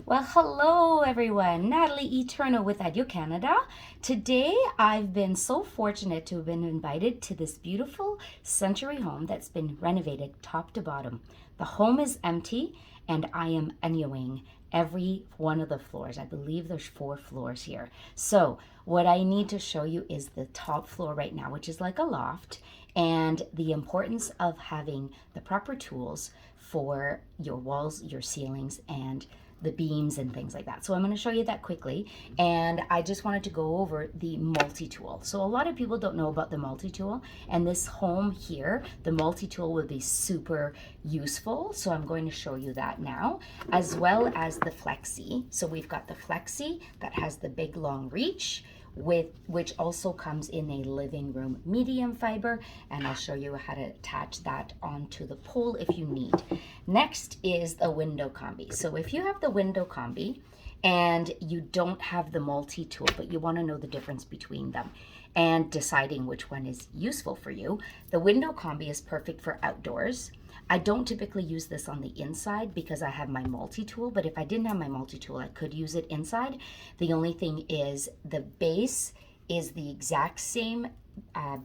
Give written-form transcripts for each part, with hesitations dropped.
Well, hello everyone. Natalie Eternal with ENJO Canada. Today I've been so fortunate to have been invited to this beautiful century home that's been renovated top to bottom. The home is empty and I am ENJOing every one of the floors. I believe there's 4 floors here. So what I need to show you is the top floor right now, which is like a loft, and the importance of having the proper tools for your walls, your ceilings, and the beams and things like that. So I'm going to show you that quickly, and I just wanted to go over the multi-tool. So a lot of people don't know about the multi-tool, and this home here, the multi-tool will be super useful. So I'm going to show you that now, as well as the flexi. So we've got the flexi that has the big long reach, which also comes in a living room medium fiber, and I'll show you how to attach that onto the pole if you need. Next is the window combi. So if you have the window combi and you don't have the multi-tool, but you want to know the difference between them and deciding which one is useful for you, the window combi is perfect for outdoors. I don't typically use this on the inside because I have my multi-tool, but if I didn't have my multi-tool, I could use it inside. The only thing is the base is the exact same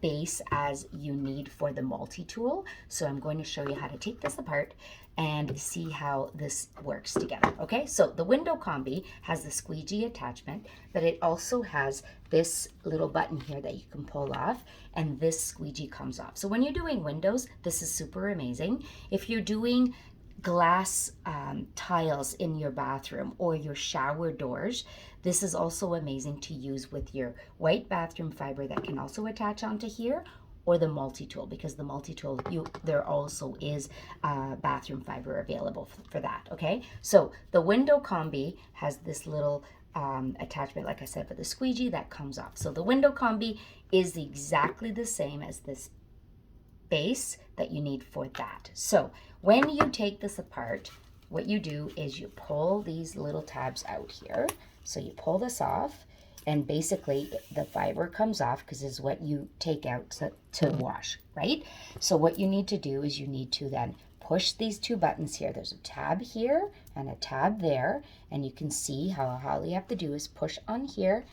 base as you need for the multi-tool. So I'm going to show you how to take this apart and see how this works together. Okay, so the window combi has the squeegee attachment, but it also has this little button here that you can pull off, and this squeegee comes off. So when you're doing windows, this is super amazing. If you're doing glass tiles in your bathroom or your shower doors, this is also amazing to use with your white bathroom fiber that can also attach onto here, or the multi-tool, because the multi-tool, there also is bathroom fiber available for that. Okay, so the window combi has this little attachment, like I said, for the squeegee that comes off. So the window combi is exactly the same as this base that you need for that. So when you take this apart, what you do is you pull these little tabs out here. So you pull this off, and basically the fiber comes off because it's what you take out to wash, right? So what you need to do is you need to then push these 2 buttons here. There's a tab here and a tab there, and you can see how all you have to do is push on here,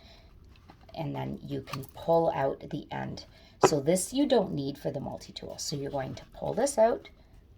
and then you can pull out the end. So this you don't need for the multi-tool. So you're going to pull this out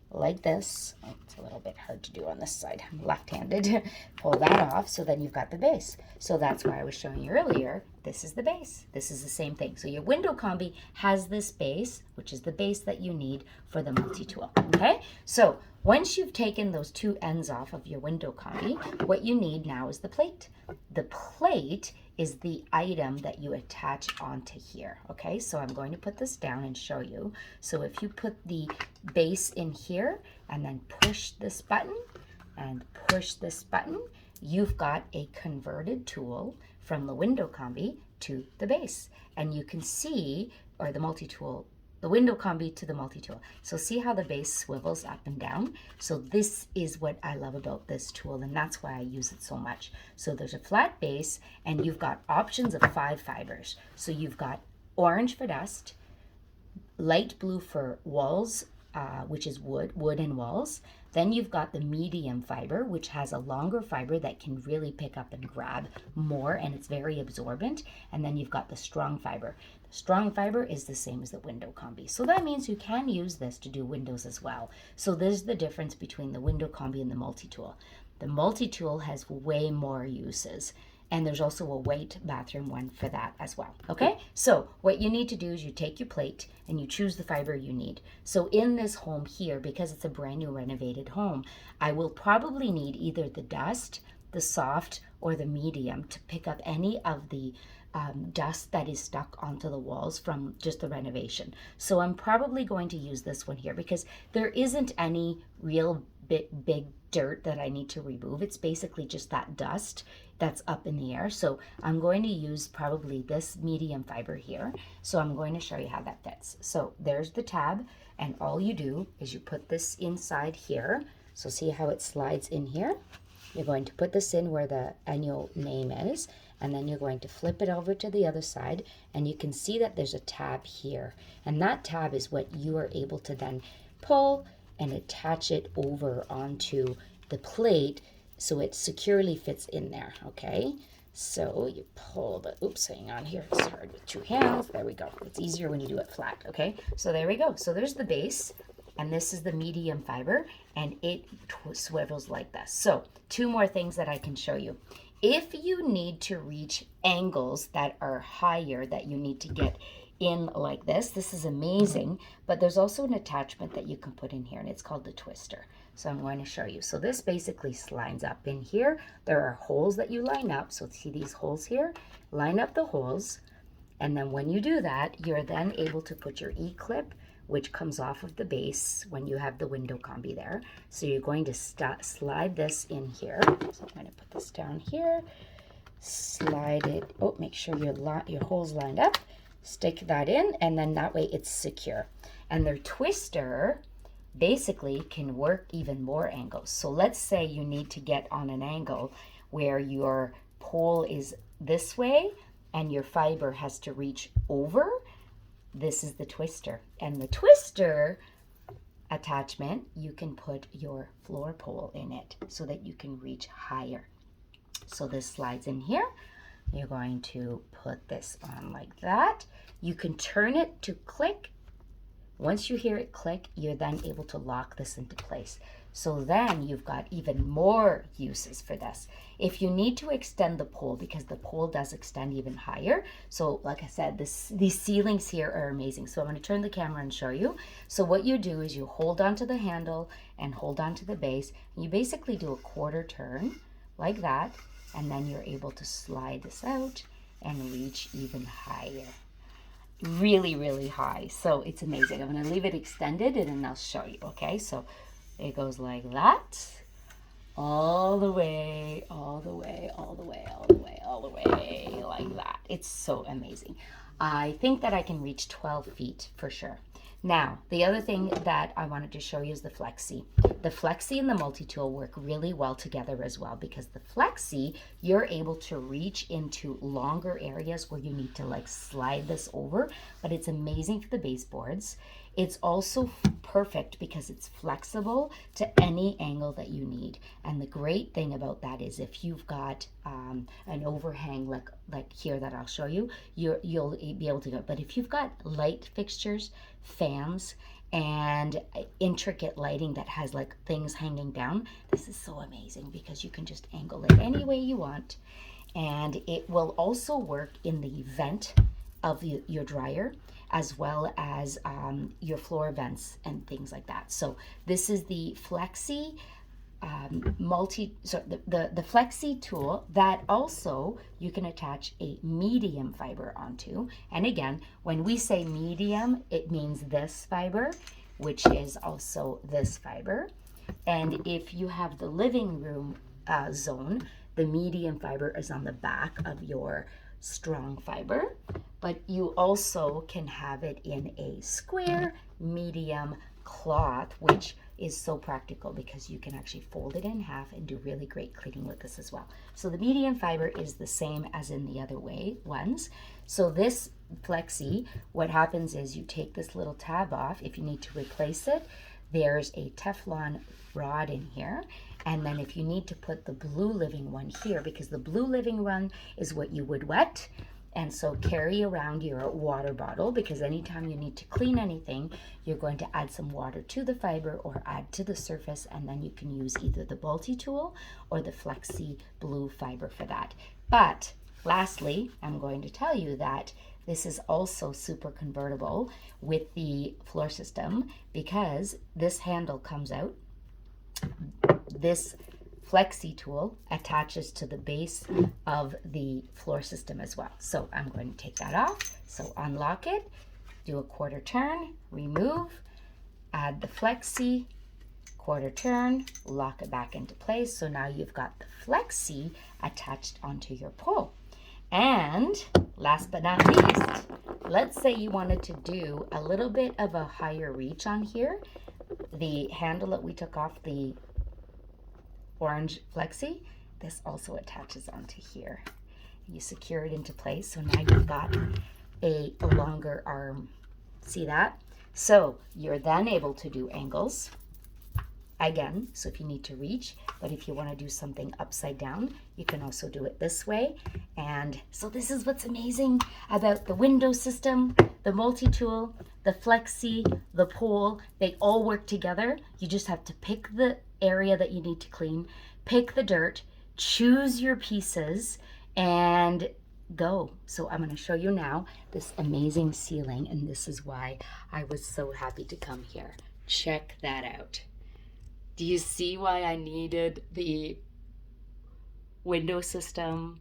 like this. Oh, it's a little bit hard to do on this side. I'm left-handed. Pull that off, so then you've got the base. So that's why I was showing you earlier. This is the base. This is the same thing. So your window combi has this base, which is the base that you need for the multi-tool. Okay? So once you've taken those 2 ends off of your window combi, what you need now is the plate. The plate is the item that you attach onto here. Okay, so I'm going to put this down and show you. So if you put the base in here and then push this button and push this button, you've got a converted tool from the window combi to the base. And you can see, or the multi-tool, the window combi to the multi-tool. So see how the base swivels up and down? So this is what I love about this tool, and that's why I use it so much. So there's a flat base, and you've got options of 5 fibers. So you've got orange for dust, light blue for walls, which is wood and walls. Then you've got the medium fiber, which has a longer fiber that can really pick up and grab more, and it's very absorbent. And then you've got the strong fiber. The strong fiber is the same as the window combi. So that means you can use this to do windows as well. So there's the difference between the window combi and the multi-tool. The multi-tool has way more uses. And there's also a white bathroom one for that as well. Okay, so what you need to do is you take your plate and you choose the fiber you need. So in this home here, because it's a brand new renovated home, I will probably need either the dust, the soft, or the medium to pick up any of the dust that is stuck onto the walls from just the renovation. So I'm probably going to use this one here because there isn't any real big dirt that I need to remove. It's basically just that dust that's up in the air. So I'm going to use probably this medium fiber here. So I'm going to show you how that fits. So there's the tab, and all you do is you put this inside here. So see how it slides in here? You're going to put this in where the ENJO name is, and then you're going to flip it over to the other side, and you can see that there's a tab here. And that tab is what you are able to then pull and attach it over onto the plate so it securely fits in there, okay? So you pull the, oops, hang on here, it's hard with two hands. There we go. It's easier when you do it flat, okay? So there we go. So there's the base, and this is the medium fiber, and it swivels like this. So two more things that I can show you. If you need to reach angles that are higher, that you need to get in like this is amazing, but there's also an attachment that you can put in here, and it's called the twister. So I'm going to show you. So this basically slides up in here. There are holes that you line up. So see these holes here? Line up the holes. And then when you do that, you're then able to put your E-clip, which comes off of the base when you have the window combi there. So you're going to slide this in here. So I'm going to put this down here. Slide it. Oh, make sure your holes lined up. Stick that in, and then that way it's secure. And their twister basically can work even more angles. So let's say you need to get on an angle where your pole is this way and your fiber has to reach over. This is the twister. And the twister attachment, you can put your floor pole in it so that you can reach higher. So this slides in here. You're going to put this on like that. You can turn it to click. Once you hear it click, you're then able to lock this into place. So then you've got even more uses for this. If you need to extend the pole, because the pole does extend even higher. So like I said, these ceilings here are amazing. So I'm going to turn the camera and show you. So what you do is you hold onto the handle and hold onto the base. And you basically do a quarter turn like that. And then you're able to slide this out and reach even higher. Really, really high. So it's amazing. I'm going to leave it extended and then I'll show you. Okay, so it goes like that, all the way, all the way, all the way, all the way, all the way, like that. It's so amazing. I think that I can reach 12 feet for sure. Now, the other thing that I wanted to show you is the flexi. The flexi and the multi-tool work really well together as well, because the flexi, you're able to reach into longer areas where you need to like slide this over, but it's amazing for the baseboards. It's also perfect because it's flexible to any angle that you need. And the great thing about that is if you've got an overhang like here that I'll show you, you'll be able to go. But if you've got light fixtures, fans, and intricate lighting that has like things hanging down, this is so amazing because you can just angle it any way you want. And it will also work in the vent of your dryer, as well as your floor vents and things like that. So this is the flexi the flexi tool that also you can attach a medium fiber onto. And again, when we say medium, it means this fiber, which is also this fiber. And if you have the living room zone, the medium fiber is on the back of your strong fiber, but you also can have it in a square medium cloth, which is so practical because you can actually fold it in half and do really great cleaning with this as well. So the medium fiber is the same as in the other ones. So this flexi, what happens is you take this little tab off. If you need to replace it, there's a Teflon rod in here. And then if you need to put the blue living one here, because the blue living one is what you would wet, and so carry around your water bottle, because anytime you need to clean anything, you're going to add some water to the fiber or add to the surface, and then you can use either the multi-tool or the flexi blue fiber for that. But lastly, I'm going to tell you that this is also super convertible with the floor system, because this handle comes out. This flexi tool attaches to the base of the floor system as well. So I'm going to take that off. So unlock it, do a quarter turn, remove, add the flexi, quarter turn, lock it back into place. So now you've got the flexi attached onto your pole. And last but not least, let's say you wanted to do a little bit of a higher reach on here. The handle that we took off, the orange flexi, this also attaches onto here. You secure it into place, so now you've got a longer arm. See that? So you're then able to do angles again, so if you need to reach, but if you want to do something upside down, you can also do it this way. And so this is what's amazing about the window system, the multi-tool, the flexi, the pole. They all work together. You just have to pick the area that you need to clean, pick the dirt, choose your pieces, and go. So I'm going to show you now this amazing ceiling, and this is why I was so happy to come here. Check that out. Do you see why I needed the window system,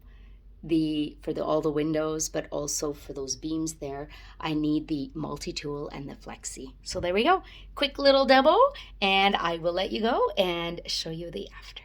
for all the windows, but also for those beams there, I need the multi-tool and the flexi. So there we go. Quick little demo, and I will let you go and show you the after.